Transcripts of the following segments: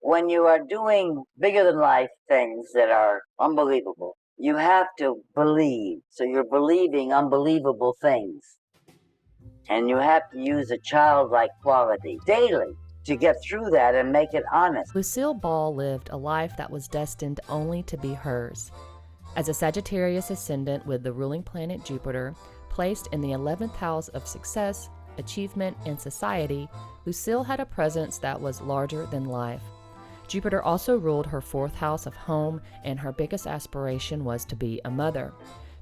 When you are doing bigger than life things that are unbelievable, you have to believe. So you're believing unbelievable things. And you have to use a childlike quality daily to get through that and make it honest. Lucille Ball lived a life that was destined only to be hers. As a Sagittarius ascendant with the ruling planet Jupiter, placed in the 11th house of success, achievement, and society, Lucille had a presence that was larger than life. Jupiter also ruled her 4th house of home, and her biggest aspiration was to be a mother.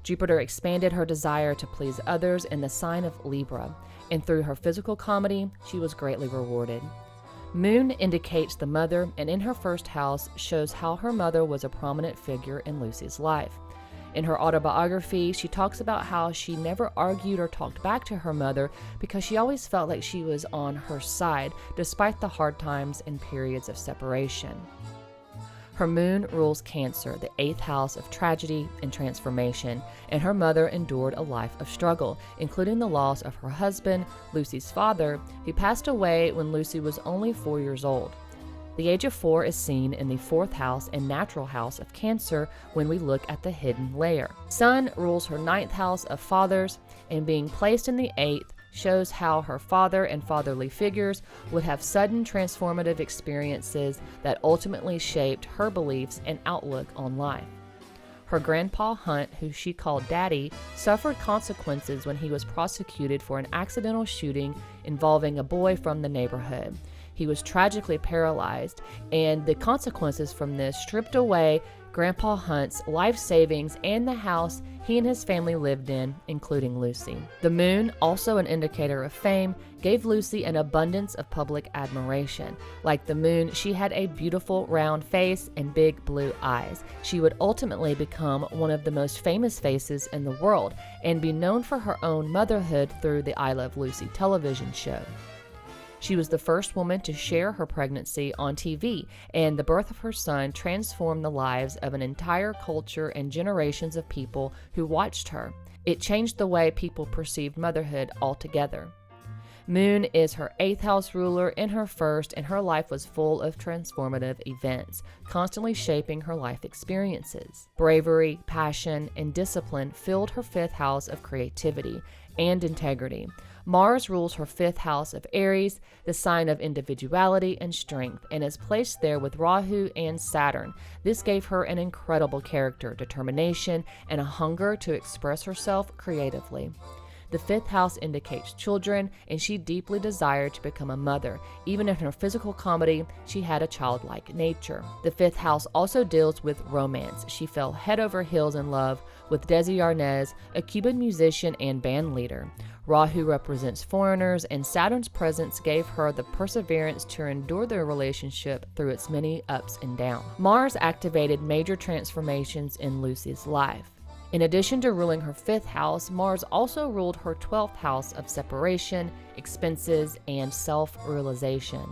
Jupiter expanded her desire to please others in the sign of Libra, and through her physical comedy, she was greatly rewarded. Moon indicates the mother, and in her 1st house shows how her mother was a prominent figure in Lucy's life. In her autobiography, she talks about how she never argued or talked back to her mother because she always felt like she was on her side, despite the hard times and periods of separation. Her moon rules Cancer, the 8th house of tragedy and transformation, and her mother endured a life of struggle, including the loss of her husband, Lucy's father, who passed away when Lucy was only 4 years old. The age of 4 is seen in the 4th house and natural house of Cancer when we look at the hidden layer. Sun rules her 9th house of fathers, and being placed in the 8th shows how her father and fatherly figures would have sudden transformative experiences that ultimately shaped her beliefs and outlook on life. Her grandpa Hunt, who she called Daddy, suffered consequences when he was prosecuted for an accidental shooting involving a boy from the neighborhood. He was tragically paralyzed, and the consequences from this stripped away Grandpa Hunt's life savings and the house he and his family lived in, including Lucy. The moon, also an indicator of fame, gave Lucy an abundance of public admiration. Like the moon, she had a beautiful round face and big blue eyes. She would ultimately become one of the most famous faces in the world and be known for her own motherhood through the I Love Lucy television show. She was the first woman to share her pregnancy on TV, and the birth of her son transformed the lives of an entire culture and generations of people who watched her. It changed the way people perceived motherhood altogether. Moon is her 8th house ruler in her 1st, and her life was full of transformative events, constantly shaping her life experiences. Bravery, passion, and discipline filled her 5th house of creativity and integrity. Mars rules her 5th house of Aries, the sign of individuality and strength, and is placed there with Rahu and Saturn. This gave her an incredible character, determination, and a hunger to express herself creatively. The 5th house indicates children, and she deeply desired to become a mother. Even in her physical comedy, she had a childlike nature. The 5th house also deals with romance. She fell head over heels in love with Desi Arnaz, a Cuban musician and band leader. Rahu represents foreigners, and Saturn's presence gave her the perseverance to endure their relationship through its many ups and downs. Mars activated major transformations in Lucy's life. In addition to ruling her 5th house, Mars also ruled her 12th house of separation, expenses, and self-realization.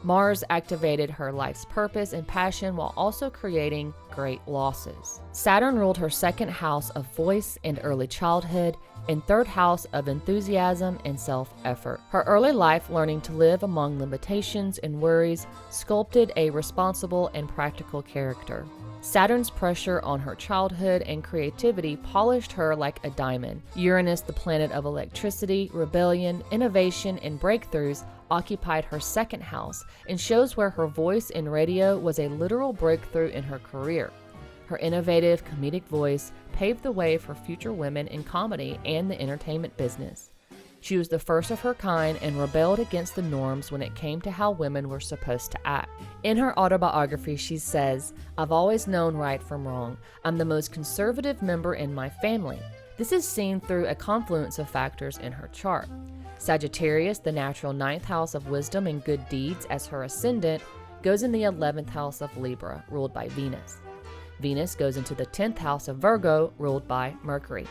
Mars activated her life's purpose and passion while also creating great losses. Saturn ruled her 2nd house of voice and early childhood, and 3rd house of enthusiasm and self-effort. Her early life learning to live among limitations and worries sculpted a responsible and practical character. Saturn's pressure on her childhood and creativity polished her like a diamond. Uranus, the planet of electricity, rebellion, innovation, and breakthroughs, occupied her 2nd house and shows where her voice in radio was a literal breakthrough in her career. Her innovative, comedic voice paved the way for future women in comedy and the entertainment business. She was the first of her kind and rebelled against the norms when it came to how women were supposed to act. In her autobiography, she says, "I've always known right from wrong. I'm the most conservative member in my family." This is seen through a confluence of factors in her chart. Sagittarius, the natural 9th house of wisdom and good deeds as her ascendant, goes in the 11th house of Libra, ruled by Venus. Venus goes into the 10th house of Virgo, ruled by Mercury.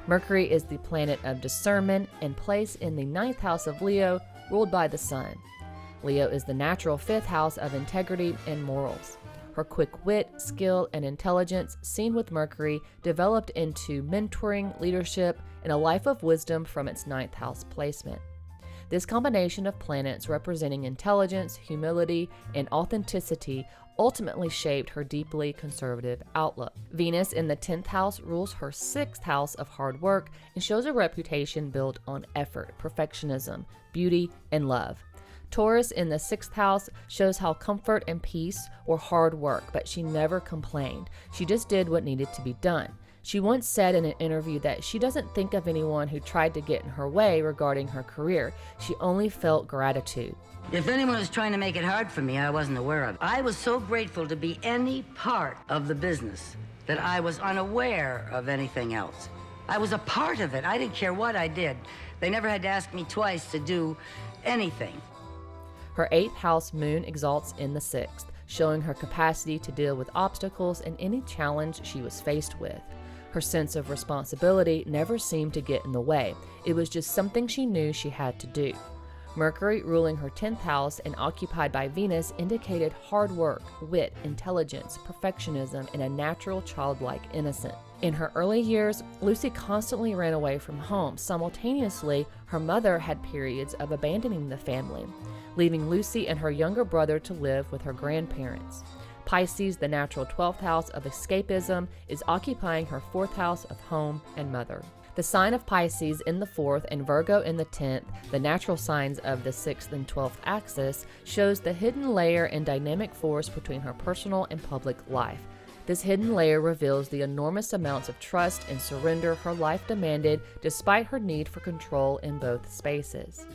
Mercury is the planet of discernment and placed in the 9th house of Leo, ruled by the Sun. Leo is the natural 5th house of integrity and morals. Her quick wit, skill, and intelligence, seen with Mercury, developed into mentoring, leadership, and a life of wisdom from its 9th house placement. This combination of planets representing intelligence, humility, and authenticity ultimately shaped her deeply conservative outlook. Venus in the 10th house rules her 6th house of hard work and shows a reputation built on effort, perfectionism, beauty, and love. Taurus in the 6th house shows how comfort and peace were hard work, but she never complained. She just did what needed to be done. She once said in an interview that she doesn't think of anyone who tried to get in her way regarding her career. She only felt gratitude. If anyone was trying to make it hard for me, I wasn't aware of it. I was so grateful to be any part of the business that I was unaware of anything else. I was a part of it. I didn't care what I did. They never had to ask me twice to do anything. Her 8th house moon exalts in the 6th, showing her capacity to deal with obstacles and any challenge she was faced with. Her sense of responsibility never seemed to get in the way. It was just something she knew she had to do. Mercury, ruling her 10th house and occupied by Venus, indicated hard work, wit, intelligence, perfectionism, and a natural childlike innocence. In her early years, Lucy constantly ran away from home. Simultaneously, her mother had periods of abandoning the family, leaving Lucy and her younger brother to live with her grandparents. Pisces, the natural 12th house of escapism, is occupying her 4th house of home and mother. The sign of Pisces in the 4th and Virgo in the 10th, the natural signs of the 6th and 12th axis, shows the hidden layer and dynamic force between her personal and public life. This hidden layer reveals the enormous amounts of trust and surrender her life demanded despite her need for control in both spaces.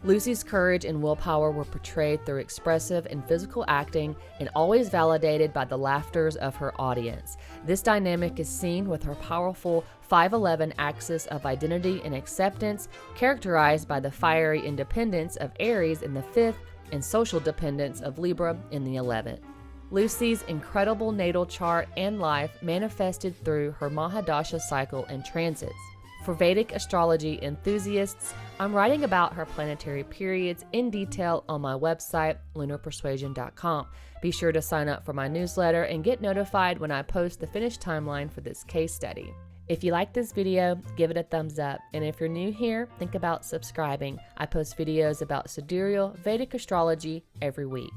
Lucy's courage and willpower were portrayed through expressive and physical acting and always validated by the laughters of her audience. This dynamic is seen with her powerful 511 axis of identity and acceptance, characterized by the fiery independence of Aries in the 5th and social dependence of Libra in the 11th. Lucy's incredible natal chart and life manifested through her Mahadasha cycle and transits. For Vedic astrology enthusiasts, I'm writing about her planetary periods in detail on my website, lunarpersuasion.com. Be sure to sign up for my newsletter and get notified when I post the finished timeline for this case study. If you like this video, give it a thumbs up. And if you're new here, think about subscribing. I post videos about sidereal Vedic astrology every week.